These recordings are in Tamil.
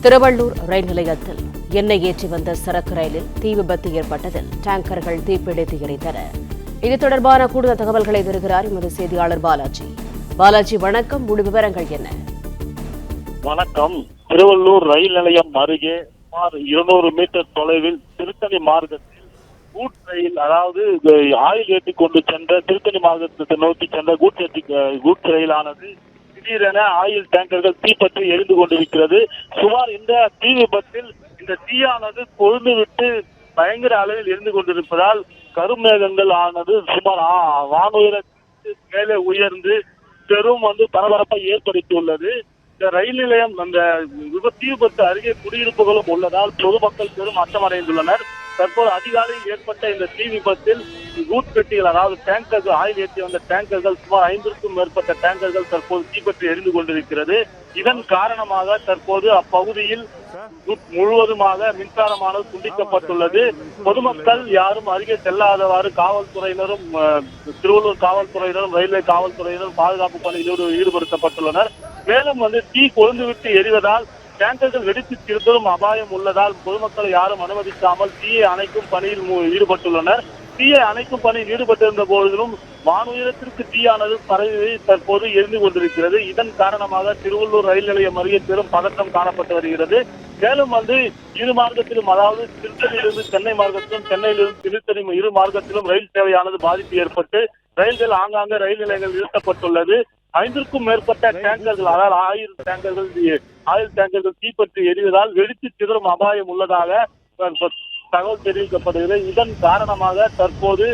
திருவள்ளூர் ரயில் நிலையத்தில் எண்ணெய் ஏற்றி வந்த சரக்கு ரயிலில் தீ விபத்து ஏற்பட்டதில் டேங்கர்கள் தீப்பிடித்து எரிந்தன. இது தொடர்பான கூடுதல் தகவல்களை தருகிறார் எமது செய்தியாளர் பாலாஜி. பாலாஜி, வணக்கம். முழு விவரங்கள் என்ன? வணக்கம். திருவள்ளூர் ரயில் நிலையம் அருகே சுமார் 200 மீட்டர் தொலைவில் திருத்தணி மார்க்கத்தில் கூட் ரயில், அதாவது ஆயில் ஏற்றி கொண்டு சென்ற திருத்தணி மார்க்கத்தை நோக்கி சென்ற கூட் ரயிலானது திடீரென ஆயில் டேங்கர்கள் தீப்பற்றி எரிந்து கொண்டிருக்கிறது. சுமார் இந்த தீ விபத்தில் இந்த தீயானது கொழுந்துவிட்டு பயங்கர அளவில் எரிந்து கொண்டிருப்பதால் கருமேகங்கள் ஆனது சுமார் வானுயரத்திற்கு மேலே உயர்ந்து பெரும் பரபரப்பை ஏற்படுத்தியுள்ளது. இந்த ரயில் நிலையம் அந்த தீ விபத்து அருகே குடியிருப்புகளும் உள்ளதால் பொதுமக்கள் பெரும் அச்சமடைந்துள்ளனர். தற்போது அதிகாலையில் ஏற்பட்ட இந்த தீ விபத்தில் கூட் பெட்டிகள், அதாவது டேங்கர்கள், ஆயில் ஏற்றி வந்த டேங்கர்கள், சுமார் 5க்கும் மேற்பட்ட டேங்கர்கள் தற்போது தீப்பற்றி எரிந்து கொண்டிருக்கிறது. இதன் காரணமாக தற்போது அப்பகுதியில் முழுவதுமாக மின்சாரமானது துண்டிக்கப்பட்டுள்ளது. பொதுமக்கள் யாரும் அருகே செல்லாதவாறு காவல்துறையினரும், திருவள்ளூர் காவல்துறையினரும், ரயில்வே காவல்துறையினரும் பாதுகாப்பு பணியில் ஈடுபடுத்தப்பட்டுள்ளனர். மேலும் தீ கொழுந்துவிட்டு எரிவதால் டேங்கர்கள் வெடித்து திரும்பும் அபாயம் உள்ளதால் பொதுமக்களை யாரும் அனுமதிக்காமல் தீயை அணைக்கும் பணியில் ஈடுபட்டுள்ளனர். தீயை அணைக்கும் பணியில் ஈடுபட்டிருந்த போதிலும் வானுயரத்திற்கு தீயானது பரவி தற்போது எரிந்து கொண்டிருக்கிறது. இதன் காரணமாக திருவள்ளூர் ரயில் நிலையம் அருகே பெரும் பதட்டம் காணப்பட்டு வருகிறது. மேலும் இரு மார்க்கத்திலும், அதாவது திருத்தணியிலிருந்து சென்னை மார்க்கத்திலும், சென்னையிலிருந்து திருத்தணி இரு மார்க்கத்திலும் ரயில் சேவையானது பாதிப்பு ஏற்பட்டு ரயில்கள் ஆங்காங்கே ரயில் நிலையங்கள் நிறுத்தப்பட்டுள்ளது. 5க்கும் மேற்பட்ட டேங்கர்கள், அதாவது ஆயில் டேங்கர்கள் தீப்பற்றி எரிவதால் வெடித்து சிதறும் அபாயம் உள்ளதாக தகவல் தெரிவிக்கப்படுகிறது. இதன் காரணமாக தற்போது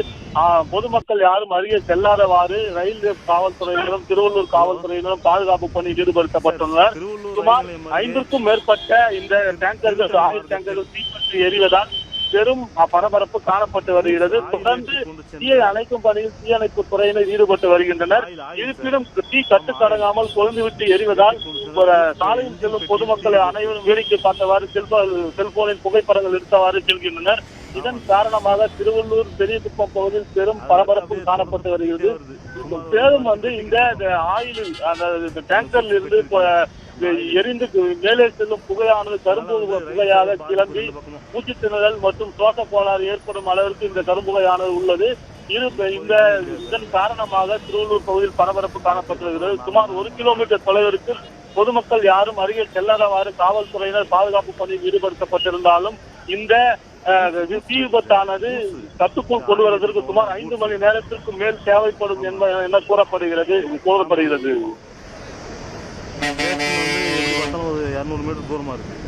பொதுமக்கள் யாரும் அருகே செல்லாதவாறு ரயில்வே காவல்துறையினரும், திருவள்ளூர் காவல்துறையினரும் பாதுகாப்பு பணியில் ஈடுபடுத்தப்பட்டுள்ளனர். சுமார் 5க்கும் மேற்பட்ட இந்த டேங்கர்கள், ஆயில் டேங்கர்கள் தீப்பற்றி எரிவதால் பெரும் பரபரப்பு காணப்பட்டு வருகிறது. தொடர்ந்து தீயை அணைக்கும் பணியில் தீயணைப்பு துறையினர் ஈடுபட்டு வருகின்றனர். இருப்பினும் தீ கட்டுக்கடங்காமல் கொழுந்துவிட்டு எரிவதால் சாலையில் செல்லும் பொதுமக்களை அனைவரும் வேடிக்கை பார்த்தவாறு செல்போனின் புகைப்படங்கள் எடுத்தவாறு செல்கின்றனர். இதன் காரணமாக திருவள்ளூர் பெரியகுப்பம் பகுதியில் பெரும் பரபரப்பு காணப்பட்டு வருகிறது. மேலும் இந்த ஆயில் அந்த டேங்கரில் இருந்து எரிந்து மேலே செல்லும் புகையானது கரும்பு புகையாக கிளம்பி மூச்சு திணறல் மற்றும் சுவாச கோளாறு ஏற்படும் அளவிற்கு இந்த கரும்புகையானது உள்ளது. இதன் காரணமாக திருவள்ளூர் பகுதியில் பரபரப்பு காணப்பட்டு வருகிறது. சுமார் 1 கிலோமீட்டர் தொலைவிற்கு பொதுமக்கள் யாரும் அருகே செல்லாதவாறு காவல்துறையினர் பாதுகாப்பு பணியில் ஈடுபடுத்தப்பட்டிருந்தாலும் இந்த தீ விபத்தானது கட்டுக்குள் கொண்டு வருவதற்கு சுமார் 5 மணி நேரத்திற்கு மேல் தேவைப்படும் என கூறப்படுகிறது. 200 மீட்டர் தூரமா இருக்கு.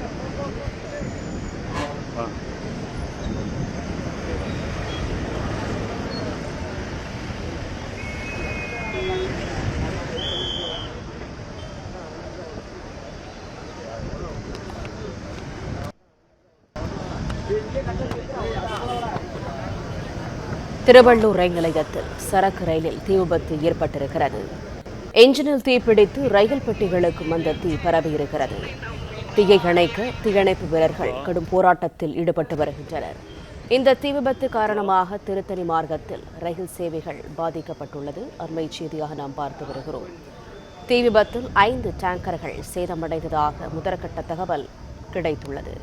திருவள்ளூர் ரயில் நிலையத்தில் சரக்கு ரயிலில் தீ விபத்து ஏற்பட்டிருக்கிறது. என்ஜினில் தீப்பிடித்து ரயில் பெட்டிகளுக்கு வந்த தீ பரவியிருக்கிறது. தீயை அணைக்க தீயணைப்பு வீரர்கள் கடும் போராட்டத்தில் ஈடுபட்டு வருகின்றனர். இந்த தீ விபத்து காரணமாக திருத்தணி மார்க்கத்தில் ரயில் சேவைகள் பாதிக்கப்பட்டுள்ளது. அண்மை செய்தியாக நாம் பார்த்து வருகிறோம். தீ விபத்தில் 5 டேங்கர்கள் சேதமடைந்ததாக முதற்கட்ட தகவல் கிடைத்துள்ளது.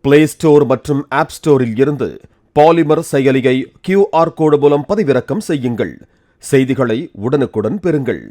பிளே ஸ்டோர் மற்றும் ஆப் ஸ்டோரில் இருந்து பாலிமர் செயலியை QR கோடு மூலம் பதிவிறக்கம் செய்யுங்கள். செய்திகளை உடனுக்குடன் பெறுங்கள்.